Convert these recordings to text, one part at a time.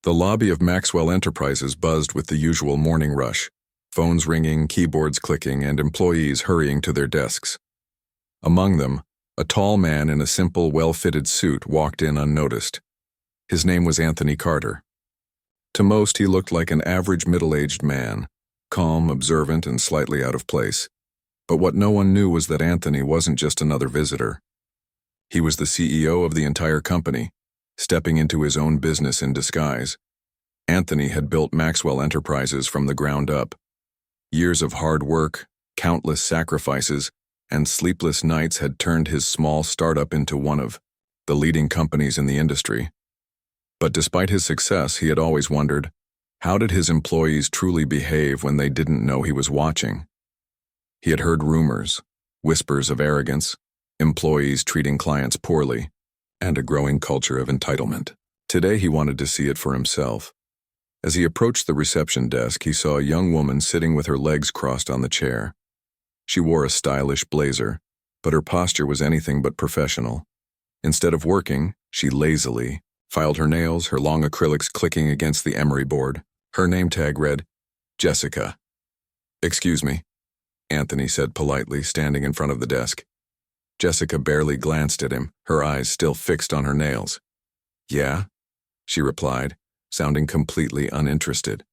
The lobby of Maxwell Enterprises buzzed with the usual morning rush, phones ringing, keyboards clicking, and employees hurrying to their desks. Among them, a tall man in a simple, well-fitted suit walked in unnoticed. His name was Anthony Carter. To most, he looked like an average middle-aged man, calm, observant, and slightly out of place. But what no one knew was that Anthony wasn't just another visitor. He was the CEO of the entire company, stepping into his own business in disguise. Anthony had built Maxwell Enterprises from the ground up. Years of hard work, countless sacrifices, and sleepless nights had turned his small startup into one of the leading companies in the industry. But despite his success, he had always wondered, how did his employees truly behave when they didn't know he was watching? He had heard rumors, whispers of arrogance, employees treating clients poorly, and a growing culture of entitlement. Today he wanted to see it for himself. As he approached the reception desk, he saw a young woman sitting with her legs crossed on the chair. She wore a stylish blazer, but her posture was anything but professional. Instead of working, she lazily filed her nails, her long acrylics clicking against the emery board. Her name tag read, Jessica. "Excuse me," Anthony said politely, standing in front of the desk. Jessica barely glanced at him, her eyes still fixed on her nails. "Yeah?" she replied, sounding completely uninterested.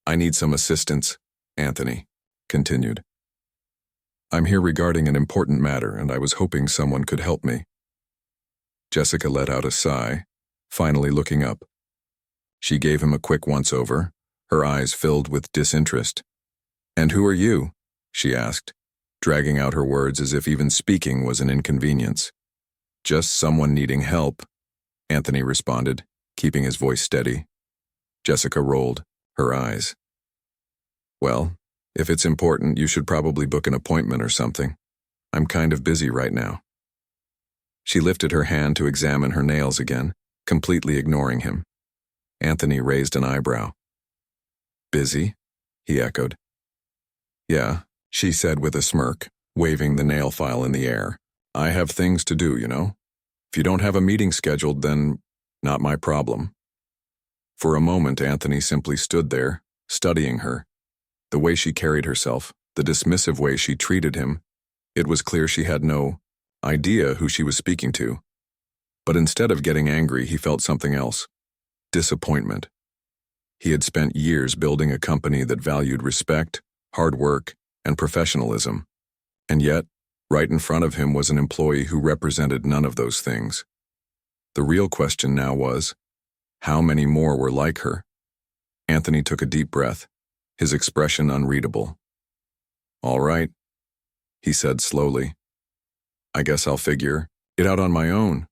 "I need some assistance," Anthony continued. "I'm here regarding an important matter, and I was hoping someone could help me." Jessica let out a sigh, finally looking up. She gave him a quick once-over, her eyes filled with disinterest. "And who are you?" she asked, dragging out her words as if even speaking was an inconvenience. "Just someone needing help," Anthony responded, keeping his voice steady. Jessica rolled her eyes. "Well, if it's important, you should probably book an appointment or something. I'm kind of busy right now." She lifted her hand to examine her nails again, completely ignoring him. Anthony raised an eyebrow. "Busy?" he echoed. "Yeah," she said with a smirk, waving the nail file in the air. "I have things to do, you know. If you don't have a meeting scheduled, then not my problem." For a moment, Anthony simply stood there, studying her. The way she carried herself, the dismissive way she treated him, it was clear she had no idea who she was speaking to. But instead of getting angry, he felt something else. Disappointment. He had spent years building a company that valued respect, hard work, and professionalism. And yet, right in front of him was an employee who represented none of those things. The real question now was, how many more were like her? Anthony took a deep breath, his expression unreadable. "All right," he said slowly. "I guess I'll figure it out on my own."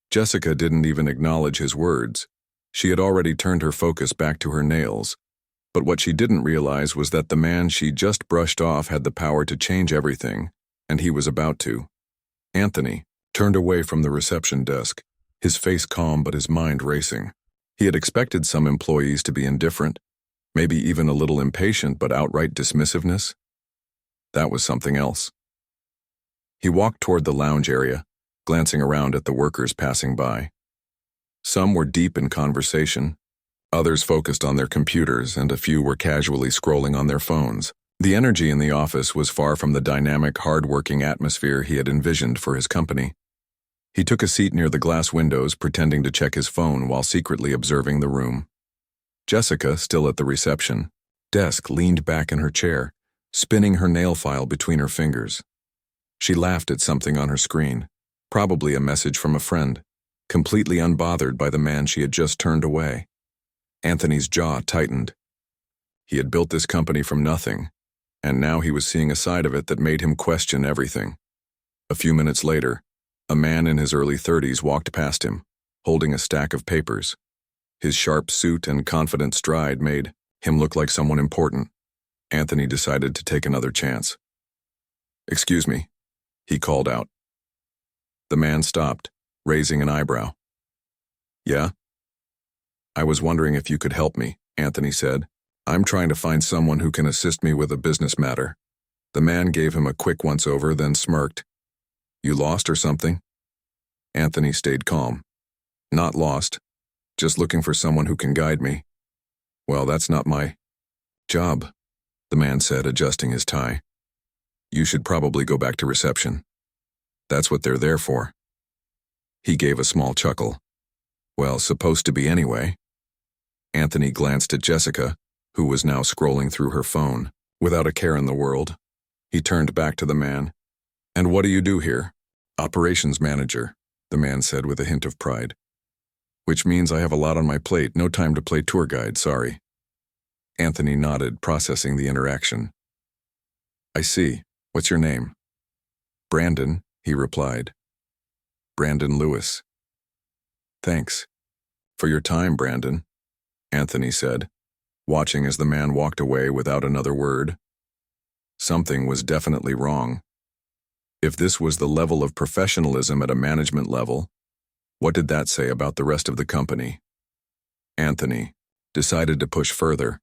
Jessica didn't even acknowledge his words. She had already turned her focus back to her nails. But what she didn't realize was that the man she just brushed off had the power to change everything, and he was about to. Anthony turned away from the reception desk, his face calm but his mind racing. He had expected some employees to be indifferent, maybe even a little impatient but outright dismissiveness. That was something else. He walked toward the lounge area, glancing around at the workers passing by. Some were deep in conversation, others focused on their computers, and a few were casually scrolling on their phones. The energy in the office was far from the dynamic, hard-working atmosphere he had envisioned for his company. He took a seat near the glass windows, pretending to check his phone while secretly observing the room. Jessica, still at the reception desk, leaned back in her chair, spinning her nail file between her fingers. She laughed at something on her screen, probably a message from a friend, completely unbothered by the man she had just turned away. Anthony's jaw tightened. He had built this company from nothing, and now he was seeing a side of it that made him question everything. A few minutes later, a man in his early 30s walked past him, holding a stack of papers. His sharp suit and confident stride made him look like someone important. Anthony decided to take another chance. "Excuse me," he called out. The man stopped, raising an eyebrow. "Yeah?" "I was wondering if you could help me," Anthony said. "I'm trying to find someone who can assist me with a business matter." The man gave him a quick once-over, then smirked. "You lost or something?" Anthony stayed calm. "Not lost. Just looking for someone who can guide me. Well, that's not my job, the man said, adjusting his tie. You should probably go back to reception. That's what they're there for. He gave a small chuckle. Well, supposed to be anyway. Anthony glanced at Jessica, who was now scrolling through her phone. Without a care in the world, he turned back to the man. And what do you do here? Operations manager, the man said with a hint of pride. Which means I have a lot on my plate, no time to play tour guide, sorry. Anthony nodded, processing the interaction. I see. What's your name? Brandon, he replied. Brandon Lewis. Thanks. For your time, Brandon, Anthony said, watching as the man walked away without another word. Something was definitely wrong. If this was the level of professionalism at a management level, what did that say about the rest of the company? Anthony decided to push further.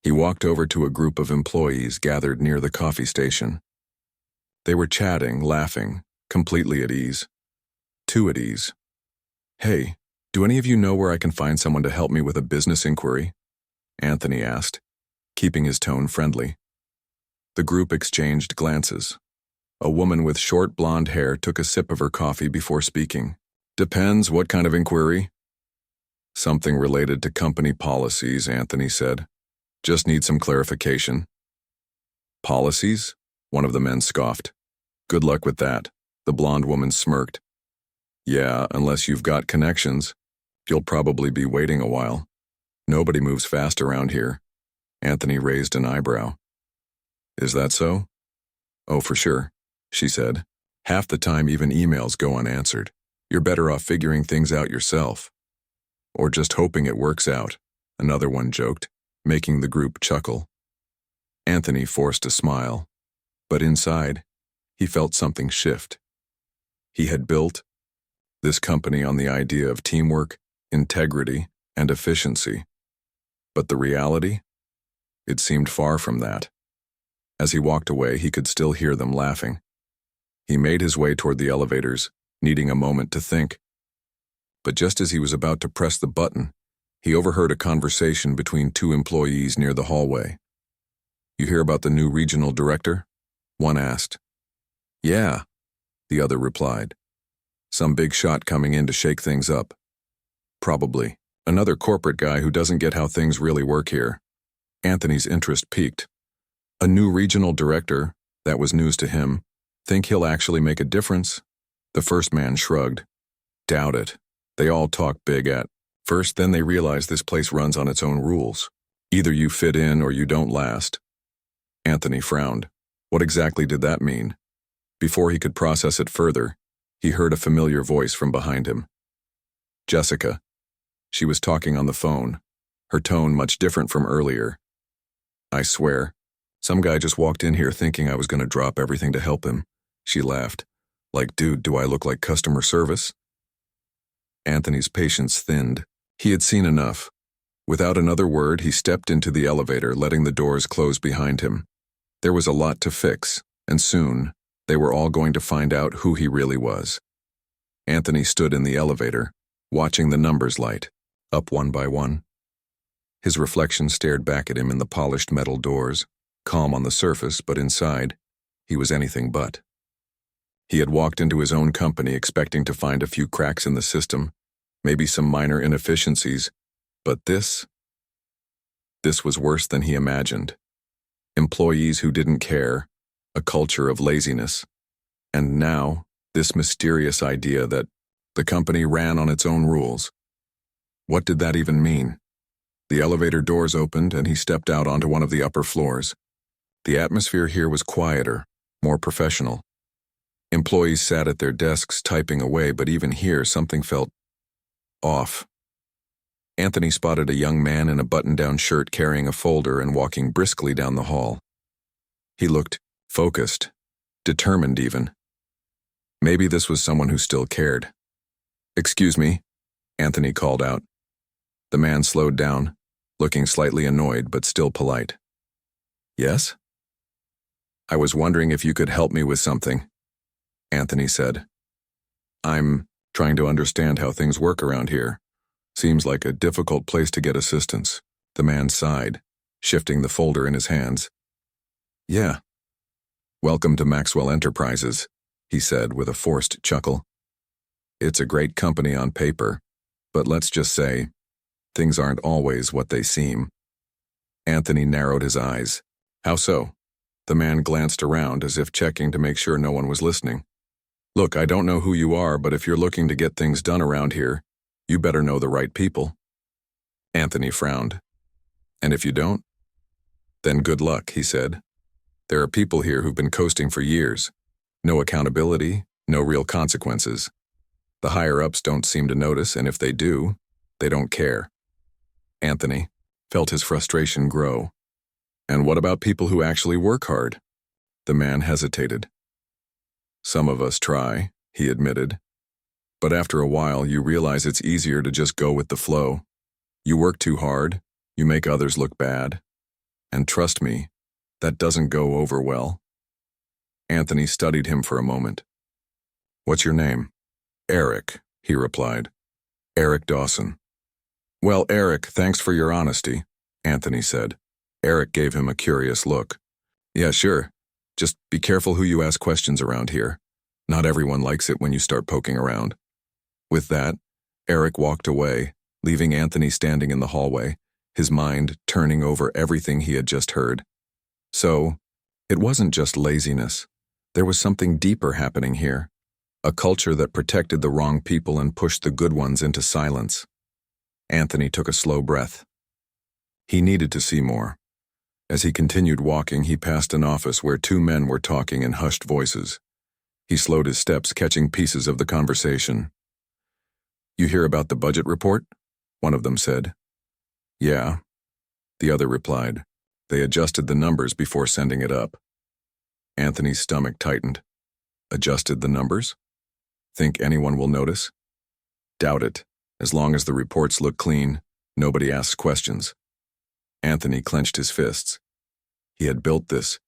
He walked over to a group of employees gathered near the coffee station. They were chatting, laughing, completely at ease. Too at ease. Hey, do any of you know where I can find someone to help me with a business inquiry? Anthony asked, keeping his tone friendly. The group exchanged glances. A woman with short blonde hair took a sip of her coffee before speaking. Depends what kind of inquiry. Something related to company policies, Anthony said. Just need some clarification. Policies? One of the men scoffed. Good luck with that. The blonde woman smirked. Yeah, unless you've got connections. You'll probably be waiting a while. Nobody moves fast around here. Anthony raised an eyebrow. Is that so? Oh, for sure, she said. Half the time even emails go unanswered. You're better off figuring things out yourself. Or just hoping it works out, another one joked, making the group chuckle. Anthony forced a smile, but inside, he felt something shift. He had built this company on the idea of teamwork, integrity, and efficiency. But the reality? It seemed far from that. As he walked away, he could still hear them laughing. He made his way toward the elevators, needing a moment to think. But just as he was about to press the button, he overheard a conversation between two employees near the hallway. You hear about the new regional director? One asked. Yeah, the other replied. Some big shot coming in to shake things up. Probably. Another corporate guy who doesn't get how things really work here. Anthony's interest peaked. A new regional director, that was news to him. Think he'll actually make a difference? The first man shrugged. Doubt it. They all talk big at first, then they realize this place runs on its own rules. Either you fit in or you don't last. Anthony frowned. What exactly did that mean? Before he could process it further, he heard a familiar voice from behind him. Jessica. She was talking on the phone, her tone much different from earlier. I swear, some guy just walked in here thinking I was going to drop everything to help him. She laughed. Like, dude, do I look like customer service? Anthony's patience thinned. He had seen enough. Without another word, he stepped into the elevator, letting the doors close behind him. There was a lot to fix, and soon, they were all going to find out who he really was. Anthony stood in the elevator, watching the numbers light, up one by one. His reflection stared back at him in the polished metal doors, calm on the surface, but inside, he was anything but. He had walked into his own company expecting to find a few cracks in the system, maybe some minor inefficiencies, but this was worse than he imagined. Employees who didn't care, a culture of laziness, and now, this mysterious idea that the company ran on its own rules. What did that even mean? The elevator doors opened and he stepped out onto one of the upper floors. The atmosphere here was quieter, more professional. Employees sat at their desks typing away, but even here something felt off. Anthony spotted a young man in a button-down shirt carrying a folder and walking briskly down the hall. He looked focused, determined even. Maybe this was someone who still cared. Excuse me, Anthony called out. The man slowed down, looking slightly annoyed but still polite. Yes? I was wondering if you could help me with something, Anthony said. I'm trying to understand how things work around here. Seems like a difficult place to get assistance. The man sighed, shifting the folder in his hands. Yeah. Welcome to Maxwell Enterprises, he said with a forced chuckle. It's a great company on paper, but let's just say, things aren't always what they seem. Anthony narrowed his eyes. How so? The man glanced around as if checking to make sure no one was listening. Look, I don't know who you are, but if you're looking to get things done around here, you better know the right people. Anthony frowned. And if you don't? Then good luck, he said. There are people here who've been coasting for years. No accountability, no real consequences. The higher-ups don't seem to notice, and if they do, they don't care. Anthony felt his frustration grow. And what about people who actually work hard? The man hesitated. Some of us try, he admitted. But after a while, you realize it's easier to just go with the flow. You work too hard, you make others look bad. And trust me, that doesn't go over well. Anthony studied him for a moment. What's your name? Eric, he replied. Eric Dawson. Well, Eric, thanks for your honesty, Anthony said. Eric gave him a curious look. Yeah, sure. Just be careful who you ask questions around here. Not everyone likes it when you start poking around. With that, Eric walked away, leaving Anthony standing in the hallway, his mind turning over everything he had just heard. So, it wasn't just laziness. There was something deeper happening here. A culture that protected the wrong people and pushed the good ones into silence. Anthony took a slow breath. He needed to see more. As he continued walking, he passed an office where two men were talking in hushed voices. He slowed his steps, catching pieces of the conversation. You hear about the budget report? One of them said. Yeah. The other replied. They adjusted the numbers before sending it up. Anthony's stomach tightened. Adjusted the numbers? Think anyone will notice? Doubt it. As long as the reports look clean, nobody asks questions. Anthony clenched his fists. He had built this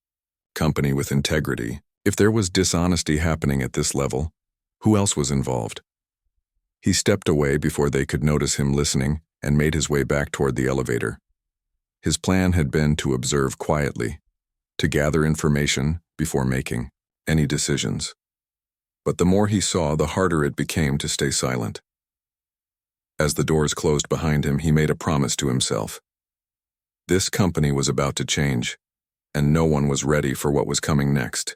company with integrity. If there was dishonesty happening at this level, who else was involved? He stepped away before they could notice him listening and made his way back toward the elevator. His plan had been to observe quietly, to gather information before making any decisions. But the more he saw, the harder it became to stay silent. As the doors closed behind him, he made a promise to himself. This company was about to change, and no one was ready for what was coming next.